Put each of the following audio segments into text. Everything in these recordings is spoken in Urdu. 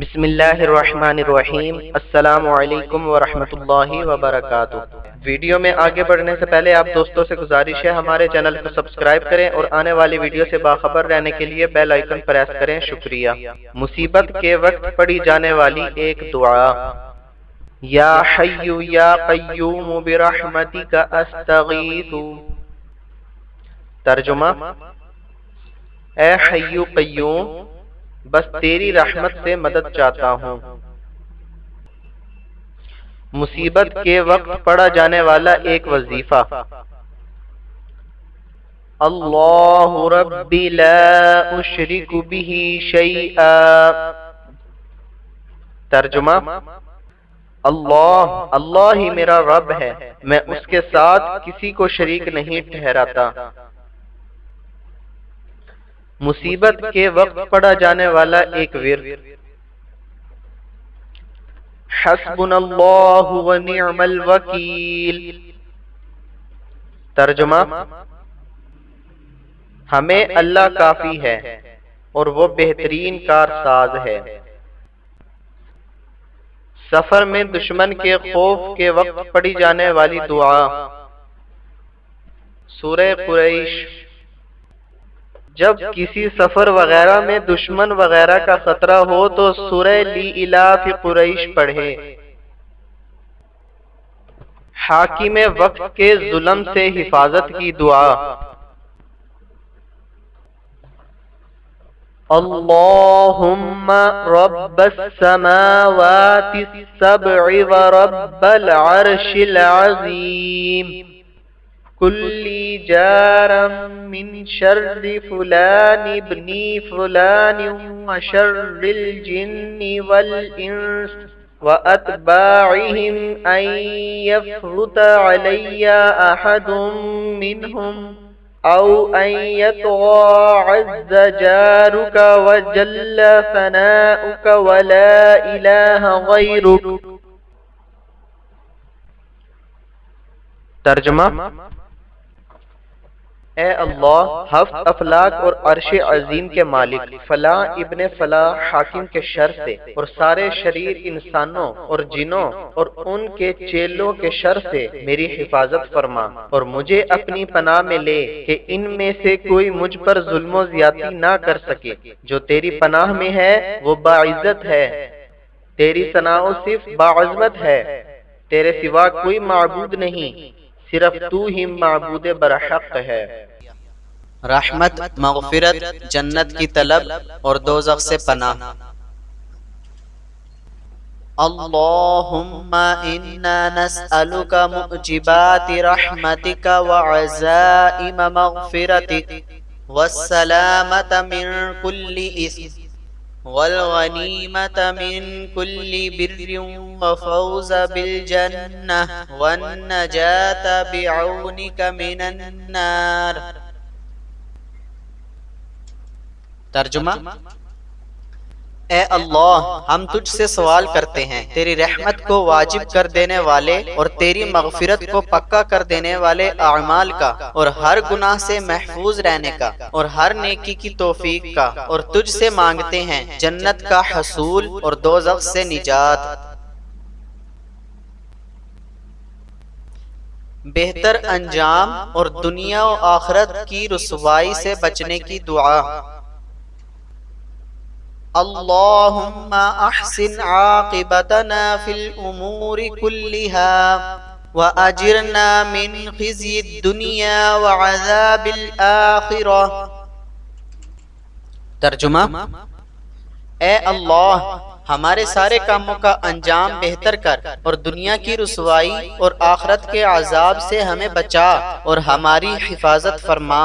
بسم اللہ الرحمن الرحیم۔ السلام علیکم ورحمۃ اللہ وبرکاتہ۔ ویڈیو میں آگے بڑھنے سے پہلے آپ دوستوں سے گزارش ہے ہمارے چینل کو سبسکرائب کریں اور آنے والی ویڈیو سے باخبر رہنے کے لیے بیل آئیکن پریس کریں۔ شکریہ۔ مصیبت کے وقت پڑھی جانے والی ایک دعا۔ یا حی یا قیوم برحمتک استغیث۔ ترجمہ: اے حی قیوم، بس تیری رحمت سے مدد چاہتا ہوں۔ مصیبت کے وقت پڑھا جانے والا ایک وظیفہ۔ اللہ ربی لا اشرک بہ شیئا۔ ترجمہ: اللہ ہی میرا رب ہے، میں اس کے ساتھ کسی کو شریک نہیں ٹھہراتا۔ مصیبت کے وقت پڑھا جانے والا ایک ورد۔ حسبنا اللہ ونعم الوکیل۔ ترجمہ: ہمیں اللہ کافی ہے اور وہ بہترین کارساز ہے۔ سفر میں دشمن کے خوف کے وقت پڑھی جانے والی دعا۔ سورہ قریش۔ جب کسی سفر وغیرہ میں دشمن وغیرہ کا خطرہ ہو تو سورہ لإلاف قریش پڑھے۔ حاکم وقت کے ظلم سے حفاظت کی دعا۔ اللہم رب السماوات السبع ورب العرش العظیم کلی جارا من شر فلان ابن فلان وشر الجن والانس واتباعهم ان يفرط علي احد منهم او ان يطغى عز جارك وجل ثناؤك ولا اله غيرك۔ ترجمہ: اے اللہ، ہفت افلاک اور عرش عظیم کے مالک، فلاں ابن فلاں حاکم کے شر سے اور سارے شریر انسانوں اور جنوں اور ان کے چیلوں کے شر سے میری حفاظت فرما اور مجھے اپنی پناہ میں لے کہ ان میں سے کوئی مجھ پر ظلم و زیادتی نہ کر سکے۔ جو تیری پناہ میں ہے وہ باعزت ہے، تیری ثنا و صف باعظمت ہے، تیرے سوا کوئی معبود نہیں، صرف تو ہی معبود برحق ہے۔ رحمت، مغفرت، جنت کی طلب اور دوزخ سے پناہ۔ اللہم انا نسألک موجبات رحمتک وعزائم مغفرتک والسلامة من كل إثم والغنیمة من كل بر وفوز بالجنة والنجاة بعونك من النار۔ ترجمہ: اے اللہ، ہم تجھ سے سوال کرتے ہیں تیری رحمت کو واجب کر دینے والے اور تیری مغفرت کو پکا کر دینے والے اعمال کا اور ہر گناہ سے محفوظ رہنے کا اور ہر نیکی کی توفیق کا، اور تجھ سے مانگتے ہیں جنت کا حصول اور دوزخ سے نجات۔ بہتر انجام اور دنیا و آخرت کی رسوائی سے بچنے کی دعا۔ اللہم احسن عاقبتنا فی الامور کلها واجرنا من خزی الدنیا وعذاب الاخرہ۔ ترجمہ: اے اللہ، ہمارے سارے کاموں کا انجام بہتر کر اور دنیا کی رسوائی اور آخرت کے عذاب سے ہمیں بچا اور ہماری حفاظت فرما۔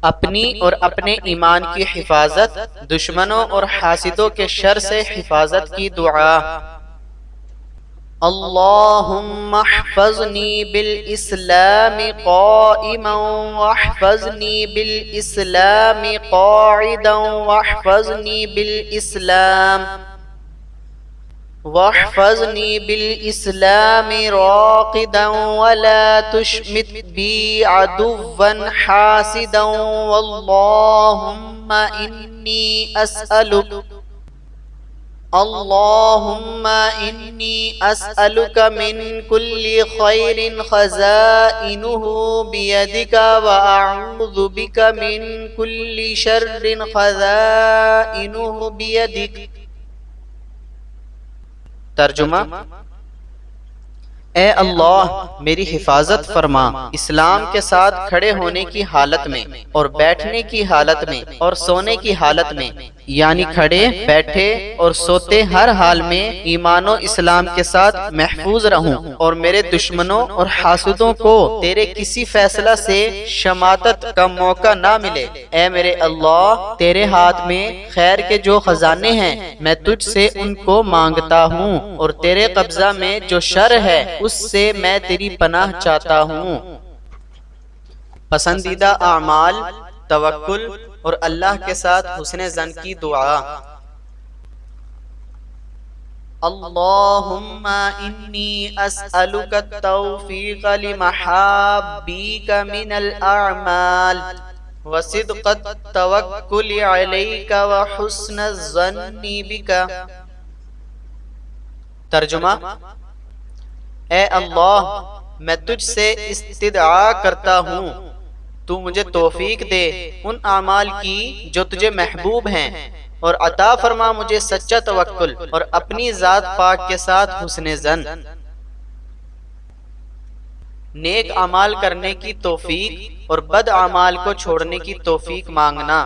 اپنی اور اپنے ایمان کی حفاظت، دشمنوں اور حاسدوں کے شر سے حفاظت کی دعا۔ اللہم احفظنی بالاسلام قائما واحفظنی بالاسلام قاعدا واحفظنی بالاسلام واحفظنی بالاسلام راقدا ولا تشمت بی عدوا حاسدا واللہم اللهم إني أسألك من كل خير خزائنه بيدك وأعوذ بك من كل شر خزائنه بيدك۔ ترجمہ: اے اللہ میری حفاظت فرما اسلام کے ساتھ کھڑے ہونے کی حالت میں اور بیٹھنے کی حالت میں اور سونے کی حالت میں، یعنی کھڑے بیٹھے اور سوتے ہر حال میں ایمان و اسلام کے ساتھ محفوظ رہوں، اور میرے دشمنوں اور حاسدوں کو تیرے کسی فیصلہ سے شماتت کا موقع نہ ملے۔ اے میرے اللہ، تیرے ہاتھ میں خیر کے جو خزانے ہیں میں تجھ سے ان کو مانگتا ہوں، اور تیرے قبضہ میں جو شر ہے اس سے میں تیری پناہ چاہتا ہوں۔ پسندیدہ اعمال، توکل اور اللہ کے ساتھ حسن ظن کی دعا۔ اللہم انی اسألک التوفیق لمحابیک من الاعمال وصدق التوکل علیک وحسن الظن بک۔ ترجمہ: اے اللہ میں تجھ سے استدعا کرتا ہوں تو مجھے توفیق دے ان اعمال کی جو تجھے محبوب ہیں، اور عطا فرما مجھے سچا توکل اور اپنی ذات پاک کے ساتھ حسن ظن۔ نیک اعمال کرنے کی توفیق اور بد اعمال کو چھوڑنے کی توفیق مانگنا۔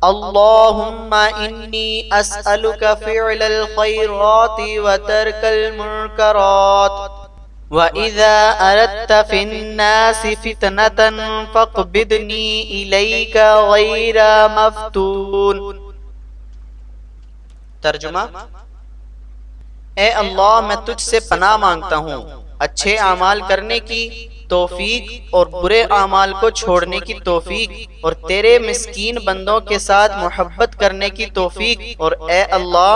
اللہم انی اسألک فعل الخیرات وترک المنکرات وَإِذَا أَرَدْتَ فِي النَّاسِ فِتْنَةً فَاقْبِضْنِي إِلَيْكَ غَيْرَ مَفْتُونٍ۔ ترجمہ: اے اللہ میں تجھ سے پناہ مانگتا ہوں اچھے اعمال کرنے کی توفیق اور برے اعمال کو چھوڑنے کی توفیق، اور تیرے مسکین بندوں کے ساتھ محبت کرنے کی توفیق، اور اے اللہ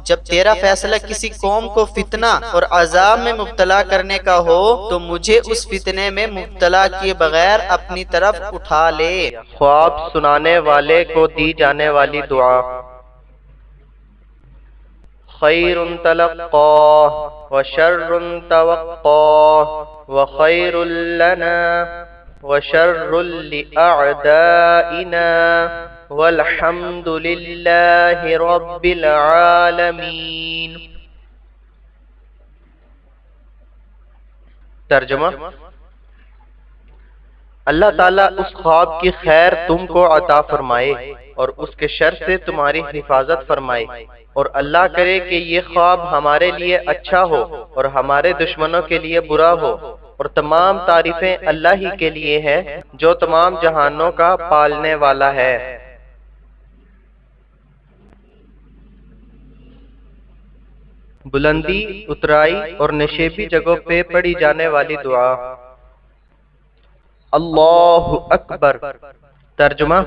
جب تیرا فیصلہ کسی قوم کو فتنہ اور عذاب میں مبتلا کرنے کا ہو تو مجھے اس فتنے میں مبتلا کیے بغیر اپنی طرف اٹھا لے۔ خواب سنانے والے کو دی جانے والی دعا۔ خیر تلقاہ وشر توقاہ وخیر لنا وشر لأعدائنا والحمد للہ رب العالمین۔ ترجمہ: اللہ تعالیٰ اس خواب کی خیر تم کو عطا فرمائے اور اس کے شر سے تمہاری حفاظت فرمائے، اور اللہ کرے کہ یہ خواب ہمارے لیے اچھا ہو اور ہمارے دشمنوں کے لیے برا ہو، اور تمام تعریفیں اللہ ہی کے لیے ہیں جو تمام جہانوں کا پالنے والا ہے۔ بلندی، اترائی اور نشیبی جگہوں پہ پڑھی جانے والی دعا۔ اللہ اکبر۔ ترجمہ: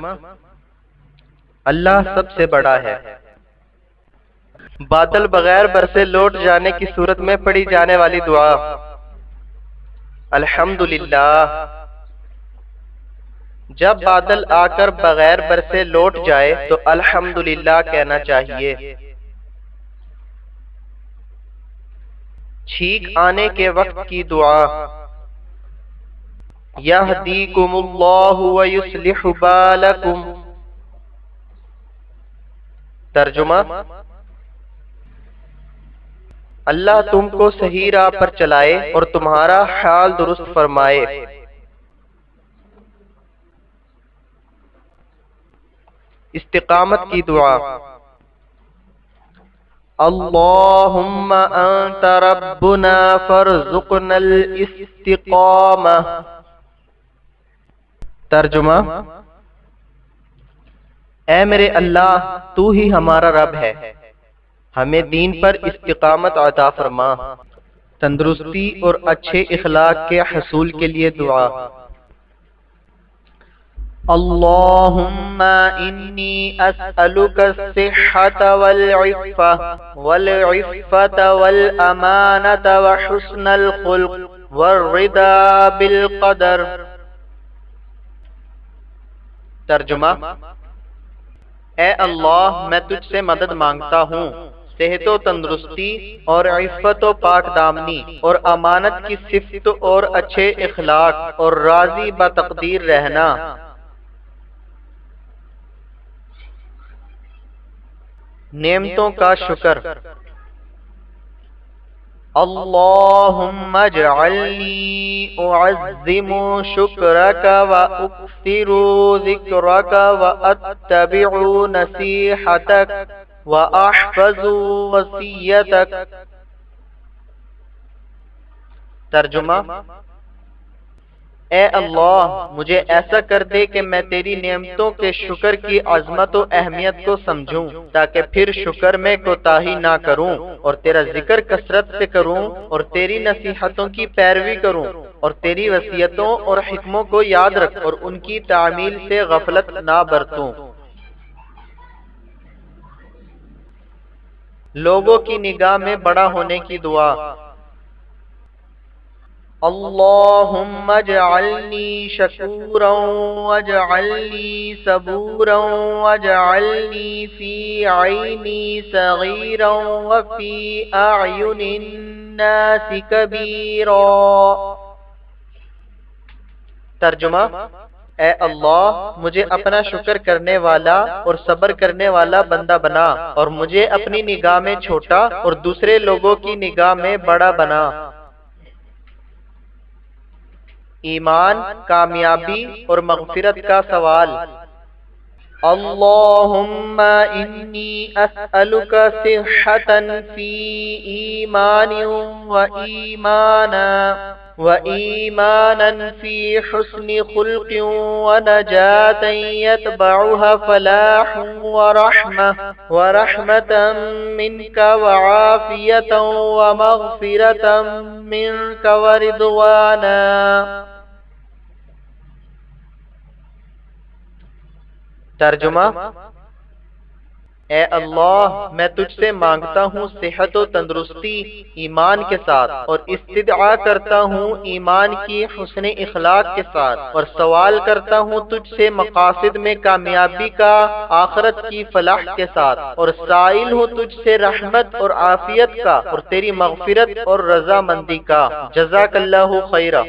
اللہ سب سے بڑا ہے۔ بادل بغیر برسے لوٹ جانے کی صورت میں پڑھی جانے والی دعا۔ الحمدللہ۔ جب بادل آ کر بغیر برسے لوٹ جائے تو الحمدللہ کہنا چاہیے۔ چھینک آنے کے وقت کی دعا۔ یہدیکم اللہ ویصلح بالکم۔ ترجمہ: اللہ تم کو صحیح راہ پر چلائے اور تمہارا حال درست فرمائے۔ استقامت کی دعا۔ اللہم انت ربنا فارزقنا الاستقامہ۔ ترجمہ: اے میرے اللہ تو ہی ہمارا رب ہے، ہمیں دین پر استقامت عطا فرما۔ تندرستی اور اچھے اخلاق کے حصول کے لیے دعا۔ اللہم إني أسألك الصحة والعفة والأمانة وحسن الخلق والرضا بالقدر۔ ترجمہ: اے اللہ، میں تجھ سے مدد مانگتا ہوں صحت و تندرستی اور عفت و پاک دامنی اور امانت کی صفت اور اچھے اخلاق اور راضی بتقدیر رہنا۔ نعمتوں کا شکر۔ اللہم اجعلنی اعظم شکرک واکثر ذکرک واتبع نصیحتک واحفظ وصیتک۔ ترجمہ: اے اللہ، مجھے ایسا کر دے کہ میں تیری نعمتوں کے شکر کی عظمت و اہمیت کو سمجھوں، تاکہ پھر شکر میں کوتاہی نہ کروں اور تیرا ذکر کثرت سے کروں اور تیری نصیحتوں کی پیروی کروں اور تیری وصیتوں اور حکموں کو یاد رکھ اور ان کی تعمیل سے غفلت نہ برتوں۔ لوگوں کی نگاہ میں بڑا ہونے کی دعا۔ اللہم اجعلنی شکورا واجعلنی صبورا واجعلنی فی عینی صغیرا وفی اعین الناس کبیرا۔ ترجمہ: اے اللہ، مجھے اپنا شکر کرنے والا اور صبر کرنے والا بندہ بنا اور مجھے اپنی نگاہ میں چھوٹا اور دوسرے لوگوں کی نگاہ میں بڑا بنا۔ ایمان، کامیابی اور مغفرت کا سوال۔ اللہم انی اسألک صحة فی ایمان وإیمانا فی حسن خلق ونجاة یتبعها فلاح ورحمة منک وعافیة ومغفرة منک ورضوانا۔ ترجمہ: اے اللہ، میں تجھ سے مانگتا ہوں صحت و تندرستی ایمان کے ساتھ اور استدعا کرتا ہوں ایمان کی حسن اخلاق کے ساتھ اور سوال کرتا ہوں تجھ سے مقاصد میں کامیابی کا آخرت کی فلاح کے ساتھ اور سائل ہوں تجھ سے رحمت اور عافیت کا اور تیری مغفرت اور رضامندی کا۔ جزاک اللہ خیرہ۔